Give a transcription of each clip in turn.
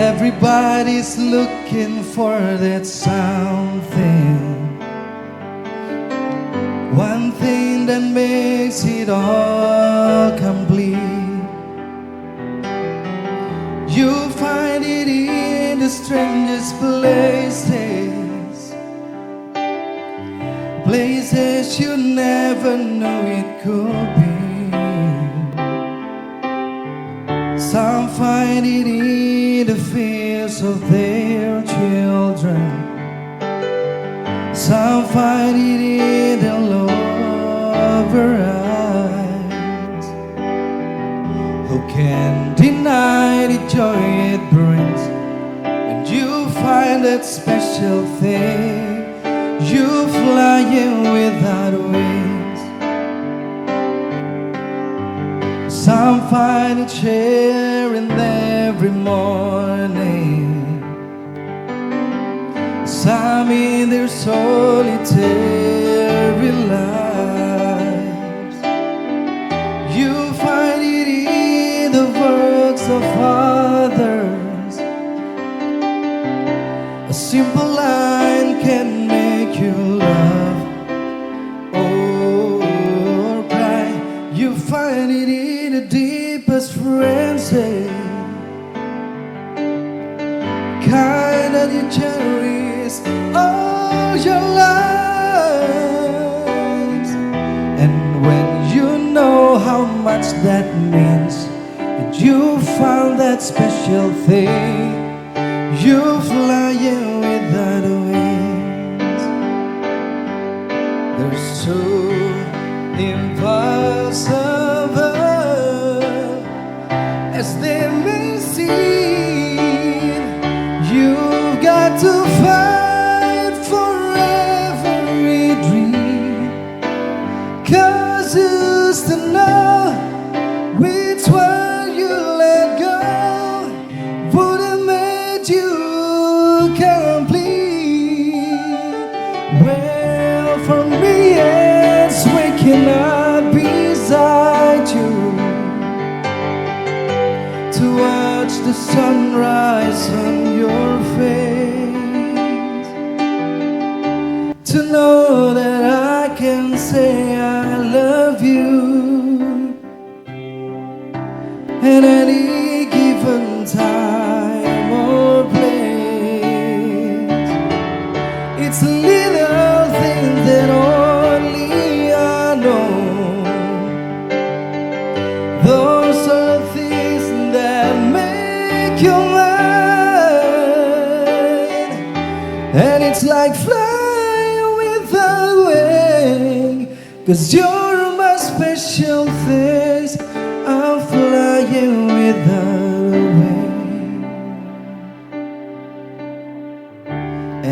Everybody's looking for that something, one thing that makes it all complete. You find it in the strangest places, places you never knew it could be. Some find it in the fears of their children, some find it in the lover eyes. Who can deny the joy it brings when you find that special thing? You flying without wings. Some find it sharing every morning, some in their solitary lives. You find it in the works of others. A simple line can make you laugh or cry. You find it in the deepest frenzy, kind that you cherish all your lives. And when you know how much that means, and you found that special thing, you flying without wings. They're so impossible as they may seem. You've got to fight for every dream, 'cause who's to know which one you let go would have made you complete. Well, for me it's waking up beside you to watch the sunrise on your face, to know that I can say I love you at any given time or place. It's a little thing that only I know. Those are things that make you mine, and it's like flying without wing, 'cause you're my special things. I'm flying without wing,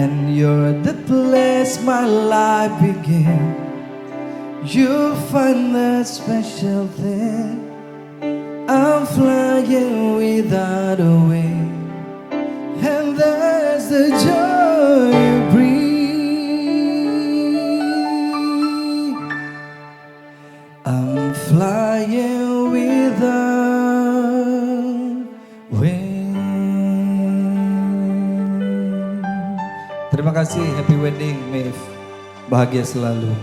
and you're the place my life began. You find that special thing. I'm flying without a wing, and that's the joy you bring. I'm flying without wing. Terima kasih, happy wedding, Maeve. Bahagia selalu.